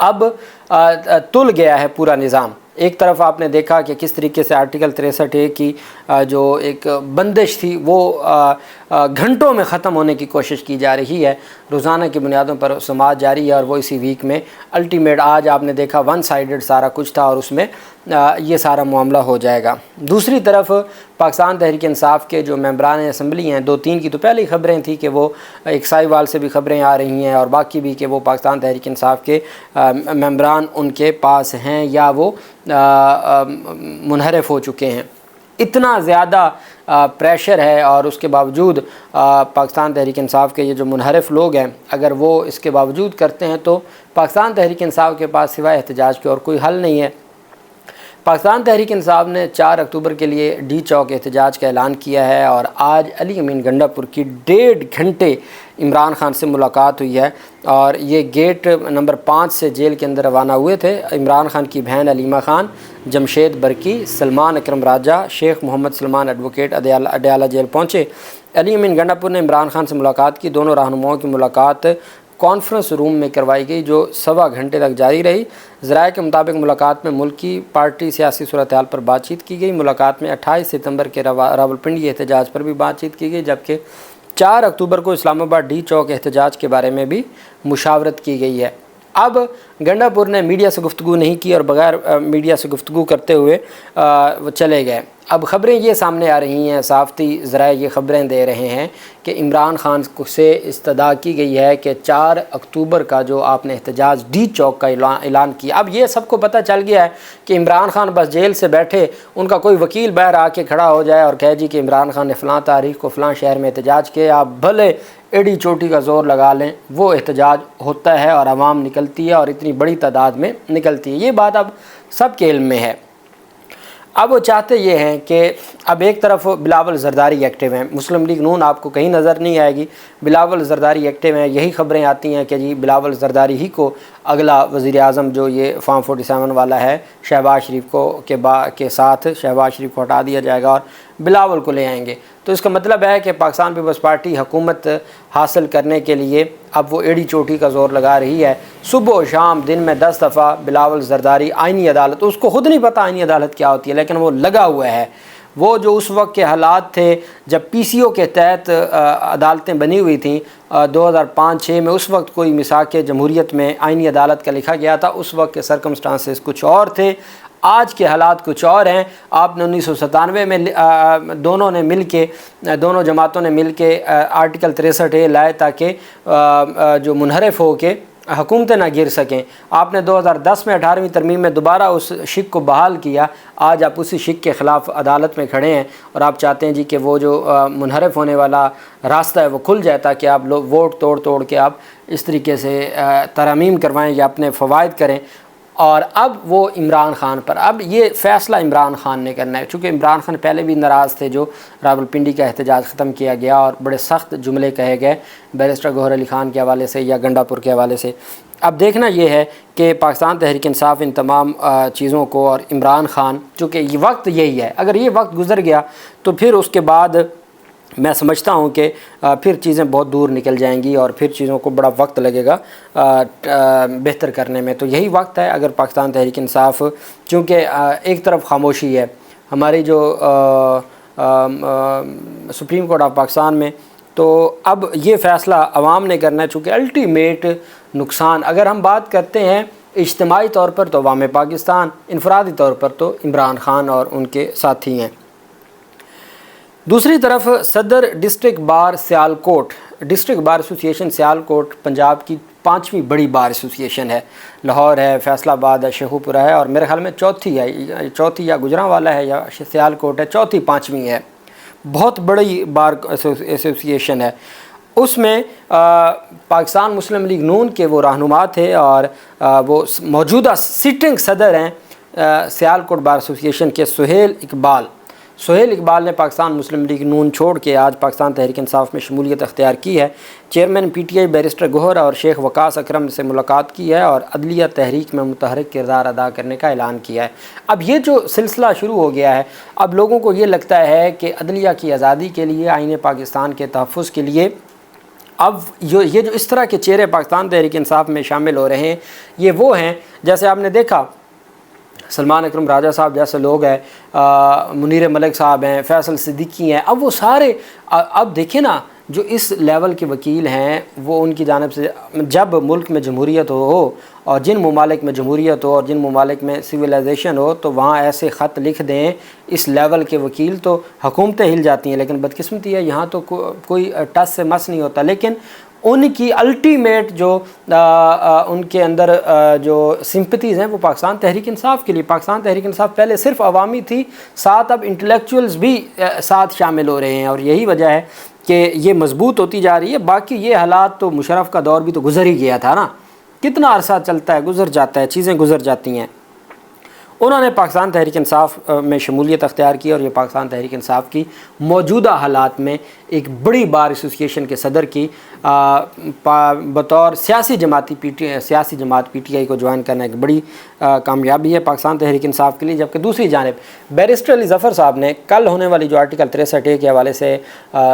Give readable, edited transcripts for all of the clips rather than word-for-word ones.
اب تل گیا ہے پورا نظام۔ ایک طرف آپ نے دیکھا کہ کس طریقے سے آرٹیکل 63A کی جو ایک بندش تھی وہ گھنٹوں میں ختم ہونے کی کوشش کی جا رہی ہے، روزانہ کی بنیادوں پر سماعت جاری ہے، اور وہ اسی ویک میں الٹیمیٹ آج آپ نے دیکھا ون سائیڈڈ سارا کچھ تھا، اور اس میں یہ سارا معاملہ ہو جائے گا۔ دوسری طرف پاکستان تحریک انصاف کے جو ممبران اسمبلی ہیں، 2-3 کی تو پہلے ہی خبریں تھیں کہ وہ اکسائی وال سے بھی خبریں آ رہی ہیں، اور باقی بھی کہ وہ پاکستان تحریک انصاف کے ممبران ان کے پاس ہیں یا وہ منحرف ہو چکے ہیں۔ اتنا زیادہ پریشر ہے، اور اس کے باوجود پاکستان تحریک انصاف کے یہ جو منحرف لوگ ہیں، اگر وہ اس کے باوجود کرتے ہیں تو پاکستان تحریک انصاف کے پاس سوائے احتجاج کے اور کوئی حل نہیں ہے۔ پاکستان تحریک انصاف نے 4 اکتوبر کے لیے ڈی چوک احتجاج کا اعلان کیا ہے، اور آج علی امین گنڈا پور کی 1.5 گھنٹے عمران خان سے ملاقات ہوئی ہے، اور یہ گیٹ نمبر 5 سے جیل کے اندر روانہ ہوئے تھے۔ عمران خان کی بہن علیمہ خان، جمشید برکی، سلمان اکرم راجہ، شیخ محمد سلمان ایڈوکیٹ اڈیالہ جیل پہنچے۔ علی امین گنڈا پور نے عمران خان سے ملاقات کی۔ دونوں رہنماؤں کی ملاقات کانفرنس روم میں کروائی گئی، جو 1.25 گھنٹے تک جاری رہی۔ ذرائع کے مطابق ملاقات میں ملکی پارٹی سیاسی صورتحال پر بات چیت کی گئی۔ ملاقات میں 28 ستمبر کے راولپنڈی احتجاج پر بھی بات چیت کی گئی، جبکہ 4 اکتوبر کو اسلام آباد ڈی چوک احتجاج کے بارے میں بھی مشاورت کی گئی ہے۔ اب گنڈا پور نے میڈیا سے گفتگو نہیں کی، اور بغیر میڈیا سے گفتگو کرتے ہوئے وہ چلے گئے۔ اب خبریں یہ سامنے آ رہی ہیں، صحافتی ذرائع یہ خبریں دے رہے ہیں کہ عمران خان سے استدعا کی گئی ہے کہ 4 اکتوبر کا جو آپ نے احتجاج ڈی چوک کا اعلان کیا۔ اب یہ سب کو پتہ چل گیا ہے کہ عمران خان بس جیل سے بیٹھے، ان کا کوئی وکیل باہر آ کے کھڑا ہو جائے اور کہے جی کہ عمران خان نے فلاں تاریخ کو فلاں شہر میں احتجاج کیا، آپ بھلے ایڑی چوٹی کا زور لگا لیں، وہ احتجاج ہوتا ہے اور عوام نکلتی ہے، اور اتنی بڑی تعداد میں نکلتی ہے۔ یہ بات اب سب کے علم میں ہے۔ اب وہ چاہتے یہ ہیں کہ اب ایک طرف بلاول زرداری ایکٹیو ہیں، مسلم لیگ نون آپ کو کہیں نظر نہیں آئے گی، بلاول زرداری ایکٹیو ہیں۔ یہی خبریں آتی ہیں کہ جی بلاول زرداری ہی کو اگلا وزیر اعظم جو یہ فارم 47 والا ہے شہباز شریف کو کے ساتھ شہباز شریف کو ہٹا دیا جائے گا اور بلاول کو لے آئیں گے۔ تو اس کا مطلب ہے کہ پاکستان پیپلز پارٹی حکومت حاصل کرنے کے لیے اب وہ ایڑی چوٹی کا زور لگا رہی ہے۔ صبح و شام دن میں 10 دفعہ بلاول زرداری آئینی عدالت، اس کو خود نہیں پتہ آئینی عدالت کیا ہوتی ہے، لیکن وہ لگا ہوا ہے۔ وہ جو اس وقت کے حالات تھے جب پی سی او کے تحت عدالتیں بنی ہوئی تھیں 2005-6 میں، اس وقت کوئی میثاق جمہوریت میں آئینی عدالت کا لکھا گیا تھا، اس وقت کے سرکمسٹانسز کچھ اور تھے، آج کے حالات کچھ اور ہیں۔ آپ نے 1997 میں دونوں جماعتوں نے مل کے آرٹیکل 63A لائے تاکہ جو منحرف ہو کے حکومتیں نہ گر سکیں۔ آپ نے 2010 میں 18ویں ترمیم میں دوبارہ اس شک کو بحال کیا۔ آج آپ اسی شک کے خلاف عدالت میں کھڑے ہیں، اور آپ چاہتے ہیں جی کہ وہ جو منحرف ہونے والا راستہ ہے وہ کھل جائے، تاکہ آپ لوگ ووٹ توڑ کے آپ اس طریقے سے ترامیم کروائیں یا اپنے فوائد کریں۔ اور اب وہ عمران خان پر، اب یہ فیصلہ عمران خان نے کرنا ہے، چونکہ عمران خان پہلے بھی ناراض تھے جو راولپنڈی کا احتجاج ختم کیا گیا، اور بڑے سخت جملے کہے گئے بیرسٹر گوہر علی خان کے حوالے سے یا گنڈا پور کے حوالے سے۔ اب دیکھنا یہ ہے کہ پاکستان تحریک انصاف ان تمام چیزوں کو، اور عمران خان، چونکہ یہ وقت یہی ہے، اگر یہ وقت گزر گیا تو پھر اس کے بعد میں سمجھتا ہوں کہ پھر چیزیں بہت دور نکل جائیں گی، اور پھر چیزوں کو بڑا وقت لگے گا بہتر کرنے میں۔ تو یہی وقت ہے، اگر پاکستان تحریک انصاف، چونکہ ایک طرف خاموشی ہے ہماری جو سپریم کورٹ آف پاکستان میں، تو اب یہ فیصلہ عوام نے کرنا ہے، چونکہ الٹیمیٹ نقصان اگر ہم بات کرتے ہیں اجتماعی طور پر تو عوام پاکستان، انفرادی طور پر تو عمران خان اور ان کے ساتھی ہیں۔ دوسری طرف صدر district bar Sialkot, district bar ایسوسی ایشن سیالکوٹ پنجاب کی 5ویں بڑی بار ایسوسی ایشن ہے، لاہور ہے، فیصل آباد ہے، شیخو پورہ ہے، اور میرے خیال میں چوتھی یا گجرانوالا ہے یا سیالکوٹ ہے، چوتھی 5ویں ہے، بہت بڑی بار ایسوسی ایشن ہے۔ اس میں پاکستان مسلم لیگ نون کے وہ رہنما تھے، اور وہ موجودہ سٹنگ صدر ہیں سیالکوٹ بار ایسوسی ایشن کے سہیل اقبال نے پاکستان مسلم لیگ نون چھوڑ کے آج پاکستان تحریک انصاف میں شمولیت اختیار کی ہے۔ Chairman P T I barrister Gohar اور شیخ وقاص اکرم سے ملاقات کی ہے، اور عدلیہ تحریک میں متحرک کردار ادا کرنے کا اعلان کیا ہے۔ اب یہ جو سلسلہ شروع ہو گیا ہے، اب لوگوں کو یہ لگتا ہے کہ عدلیہ کی آزادی کے لیے، آئین پاکستان کے تحفظ کے لیے اب یہ جو اس طرح کے چہرے پاکستان تحریک انصاف میں شامل ہو رہے ہیں، یہ وہ ہیں جیسے آپ نے دیکھا سلمان اکرم راجہ صاحب جیسے لوگ ہیں، منیر ملک صاحب ہیں، فیصل صدیقی ہیں، اب وہ سارے اب دیکھیں نا جو اس لیول کے وکیل ہیں وہ ان کی جانب سے جب ملک میں جمہوریت ہو اور جن ممالک میں جمہوریت ہو اور جن ممالک میں سویلائزیشن ہو تو وہاں ایسے خط لکھ دیں اس لیول کے وکیل تو حکومتیں ہل جاتی ہیں، لیکن بدقسمتی ہے یہاں تو کوئی ٹس سے مس نہیں ہوتا۔ لیکن ان کی الٹیمیٹ جو ان کے اندر جو سمپتیز ہیں وہ پاکستان تحریک انصاف کے لیے، پاکستان تحریک انصاف پہلے صرف عوامی تھی، ساتھ اب انٹلیکچوئلز بھی ساتھ شامل ہو رہے ہیں، اور یہی وجہ ہے کہ یہ مضبوط ہوتی جا رہی ہے۔ باقی یہ حالات تو مشرف کا دور بھی تو گزر ہی گیا تھا نا، کتنا عرصہ چلتا ہے، گزر جاتا ہے، چیزیں گزر جاتی ہیں۔ انہوں نے پاکستان تحریک انصاف میں شمولیت اختیار کی اور یہ پاکستان تحریک انصاف کی موجودہ حالات میں ایک بڑی بار ایسوسییشن کے صدر کی بطور سیاسی جماعت پی ٹی آئی کو جوائن کرنا ایک بڑی کامیابی ہے پاکستان تحریک انصاف کے لیے۔ جبکہ دوسری جانب بیرسٹر علی ظفر صاحب نے کل ہونے والی جو آرٹیکل 63A کے حوالے سے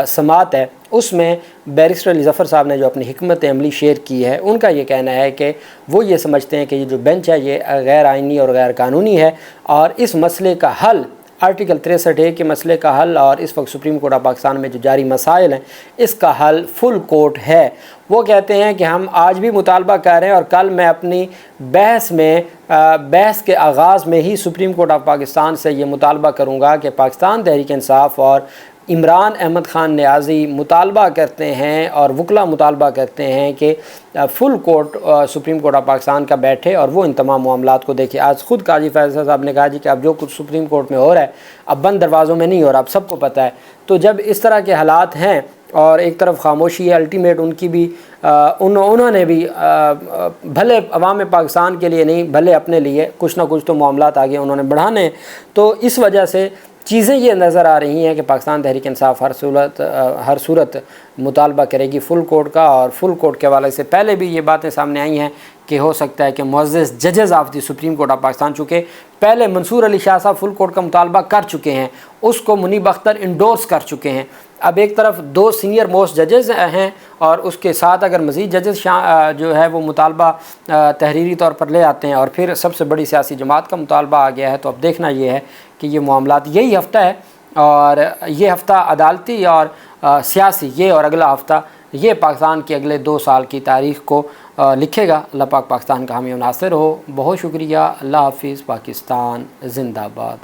سماعت ہے اس میں بیرسٹر علی ظفر صاحب نے جو اپنی حکمت عملی شیئر کی ہے، ان کا یہ کہنا ہے کہ وہ یہ سمجھتے ہیں کہ یہ جو بینچ ہے یہ غیر آئینی اور غیر قانونی ہے، اور اس مسئلے کا حل آرٹیکل 63A کے مسئلے کا حل اور اس وقت سپریم کورٹ آف پاکستان میں جو جاری مسائل ہیں اس کا حل فل کورٹ ہے۔ وہ کہتے ہیں کہ ہم آج بھی مطالبہ کر رہے ہیں اور کل میں اپنی بحث کے آغاز میں ہی سپریم کورٹ آف پاکستان سے یہ مطالبہ کروں گا کہ پاکستان تحریک انصاف اور عمران احمد خان نیازی مطالبہ کرتے ہیں اور وکلا مطالبہ کرتے ہیں کہ full court supreme court of Pakistan کا بیٹھے اور وہ ان تمام معاملات کو دیکھے۔ آج خود قاضی فیصل صاحب نے کہا جی کہ اب جو کچھ سپریم کورٹ میں ہو رہا ہے اب بند دروازوں میں نہیں ہو رہا، اب سب کو پتہ ہے۔ تو جب اس طرح کے حالات ہیں اور ایک طرف خاموشی ہے، الٹیمیٹ ان کی بھی انہوں نے بھی بھلے عوام پاکستان کے لیے نہیں بھلے اپنے لیے کچھ نہ کچھ تو معاملات آگے انہوں نے بڑھانے ہیں، تو اس وجہ سے چیزیں یہ نظر آ رہی ہیں کہ پاکستان تحریک انصاف ہر صورت مطالبہ کرے گی فل کورٹ کا، اور فل کورٹ کے حوالے سے پہلے بھی یہ باتیں سامنے آئی ہیں کہ ہو سکتا ہے کہ معزز ججز of the supreme court of Pakistan, چونکہ پہلے منصور علی شاہ صاحب فل کورٹ کا مطالبہ کر چکے ہیں، اس کو منیب اختر انڈورس کر چکے ہیں، اب ایک طرف 2 سینئر موسٹ ججز ہیں اور اس کے ساتھ اگر مزید ججز جو ہے وہ مطالبہ تحریری طور پر لے آتے ہیں اور پھر سب سے بڑی سیاسی جماعت کا مطالبہ آ گیا ہے، تو اب دیکھنا یہ ہے کہ یہ معاملات یہی ہفتہ ہے اور یہ ہفتہ عدالتی اور سیاسی، یہ اور اگلا ہفتہ یہ پاکستان کے اگلے 2 سال کی تاریخ کو لکھے گا۔ اللہ پاک پاکستان کا حامی و ناصر ہو۔ بہت شکریہ، اللہ حافظ، پاکستان زندہ باد۔